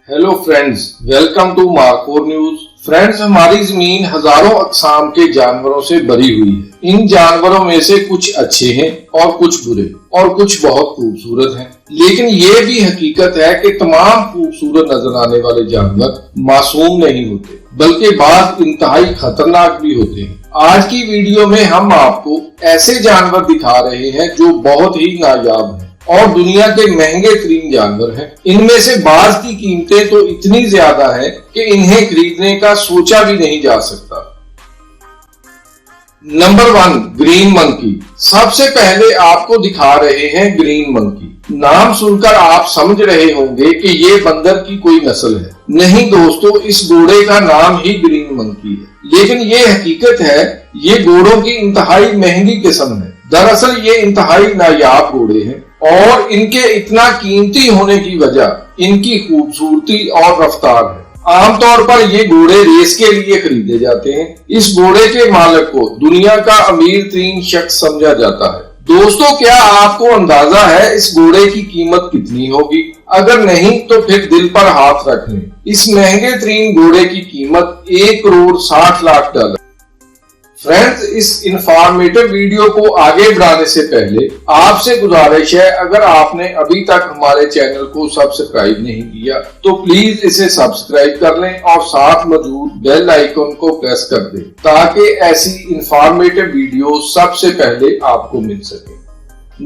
Hello friends, welcome to Markhor news. Friends, हमारी जमीन हजारों अक़साम के जानवरों से भरी हुई है। इन जानवरों में से कुछ अच्छे हैं और कुछ बुरे और कुछ बहुत खूबसूरत हैं। लेकिन ये भी हकीकत है कि तमाम खूबसूरत नजर आने वाले जानवर मासूम नहीं होते, बल्कि बाज़ इंतहाई खतरनाक भी होते हैं। आज की वीडियो में हम आपको ऐसे जानवर दिखा रहे हैं जो बहुत ही नायाब हैं और दुनिया के महंगे तरीन जानवर हैं। इनमें से बाज की कीमतें तो इतनी ज्यादा है कि इन्हें खरीदने का सोचा भी नहीं जा सकता। Number 1, green monkey. सबसे पहले आपको दिखा रहे हैं ग्रीन मंकी। नाम सुनकर आप समझ रहे होंगे कि ये बंदर की कोई नस्ल है। नहीं दोस्तों, इस घोड़े का नाम ही ग्रीन मंकी है। लेकिन ये हकीकत है, ये घोड़ों की इंतहाई महंगी किस्म है। दरअसल ये इंतहाई नायाब घोड़े हैं और इनके इतना कीमती होने की वजह इनकी खूबसूरती और रफ्तार है। आमतौर पर ये घोड़े रेस के लिए खरीदे जाते हैं। इस घोड़े के मालिक को दुनिया का अमीर तरीन शख्स समझा जाता है। दोस्तों, क्या आपको अंदाजा है इस घोड़े की कीमत कितनी होगी? अगर नहीं तो फिर दिल पर हाथ रख लें। इस महंगे तरीन घोड़े की कीमत $1,60,00,000। फ्रेंड्स, इस इंफॉर्मेटिव वीडियो को आगे बढ़ाने से पहले आपसे गुजारिश है, अगर आपने अभी तक हमारे चैनल को सब्सक्राइब नहीं किया तो प्लीज इसे सब्सक्राइब कर लें और साथ मौजूद बेल आइकन को प्रेस कर दें ताकि ऐसी इंफॉर्मेटिव वीडियो सबसे पहले आपको मिल सके।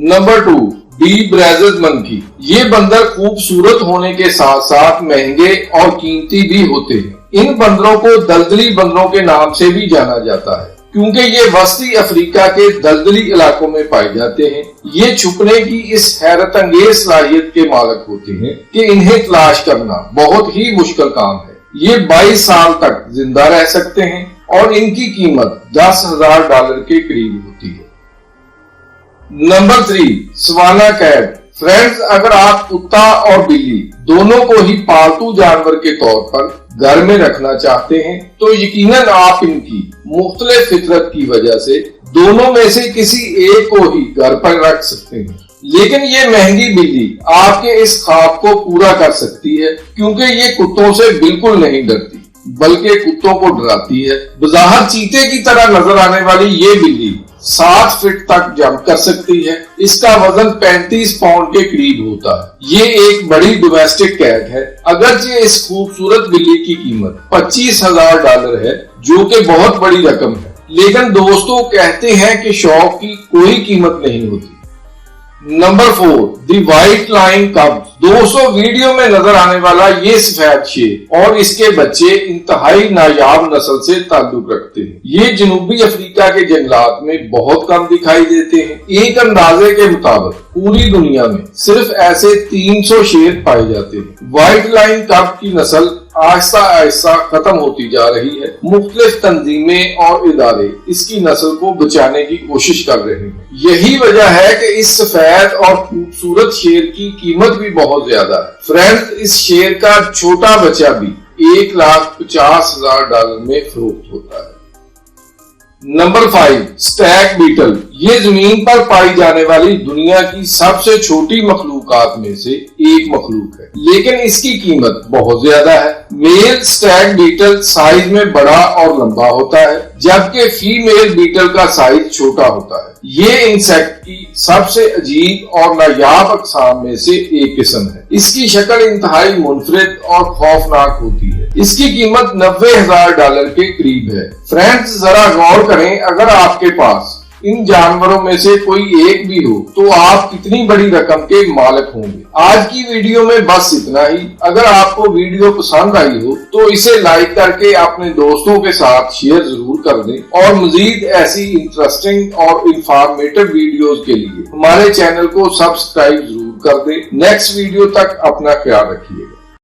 Number 2, De Brazza's monkey. ये बंदर खूबसूरत होने के साथ साथ महंगे और कीमती भी होते हैं। इन बंदरों को दलदली बंदरों के नाम से भी जाना जाता है क्योंकि ये वस्ती अफ्रीका के दलदली इलाकों में पाए जाते हैं। ये छुपने की इस हैरत अंगेज सलाहियत के मालिक होते हैं कि इन्हें तलाश करना बहुत ही मुश्किल काम है। ये 22 साल तक जिंदा रह सकते हैं और इनकी कीमत $10,000 के करीब होती है। Number 3, savanna cat. फ्रेंड्स, अगर आप कुत्ता और बिल्ली दोनों को ही पालतू जानवर के तौर पर घर में रखना चाहते हैं तो यकीनन आप इनकी मुख्तलिफ फितरत की वजह से दोनों में से किसी एक को ही घर पर रख सकते हैं। लेकिन ये महंगी बिल्ली आपके इस ख्वाब को पूरा कर सकती है क्योंकि ये कुत्तों से बिल्कुल नहीं डरती बल्कि कुत्तों को डराती है। बज़ाहिर चीते की तरह नजर आने वाली ये बिल्ली 7 फीट तक जंप कर सकती है। इसका वजन 35 पाउंड के करीब होता है। ये एक बड़ी डोमेस्टिक कैट है। अगरचे इस खूबसूरत बिल्ली की कीमत $25,000 है जो कि बहुत बड़ी रकम है, लेकिन दोस्तों कहते हैं कि शौक की कोई कीमत नहीं होती। नंबर 4, दी व्हाइट लाइन कब। दोस्तों, वीडियो में नजर आने वाला ये सफेद शेर और इसके बच्चे इंतहाई नायाब नस्ल से ताल्लुक रखते हैं। ये जनूबी अफ्रीका के जंगलात में बहुत कम दिखाई देते हैं। एक अंदाजे के मुताबिक पूरी दुनिया में सिर्फ ऐसे 300 शेर पाए जाते हैं। व्हाइट लाइन कब की नस्ल आहिस्ता आहिस्ता खत्म होती जा रही है। मुख्तलिफ तंजीमें और इदारे इसकी नस्ल को बचाने की कोशिश कर रहे हैं। यही वजह है कि इस सफेद और खूबसूरत शेर की कीमत भी बहुत ज्यादा है। फ्रेंड्स, इस शेर का छोटा बच्चा भी $1,50,000 में फरोख्त होता है। Number 5, stag beetle. ये जमीन पर पाई जाने वाली दुनिया की सबसे छोटी मखलूकात में से एक मखलूक है, लेकिन इसकी कीमत बहुत ज्यादा है। मेल स्टैग बीटल साइज में बड़ा और लंबा होता है जबकि फीमेल बीटल का साइज छोटा होता है। ये इंसेक्ट की सबसे अजीब और नायाब अक़साम में से एक किस्म है। इसकी शक्ल इंतहाई मुनफरिद और खौफनाक होती है। इसकी कीमत $90,000 के करीब है। फ्रेंड्स, जरा गौर करें, अगर आपके पास इन जानवरों में से कोई एक भी हो तो आप कितनी बड़ी रकम के मालिक होंगे। आज की वीडियो में बस इतना ही। अगर आपको वीडियो पसंद आई हो तो इसे लाइक करके अपने दोस्तों के साथ शेयर जरूर कर दें और मजीद ऐसी इंटरेस्टिंग और इंफॉर्मेटिव वीडियोस के लिए हमारे चैनल को सब्सक्राइब जरूर कर दें। नेक्स्ट वीडियो तक अपना ख्याल रखिए।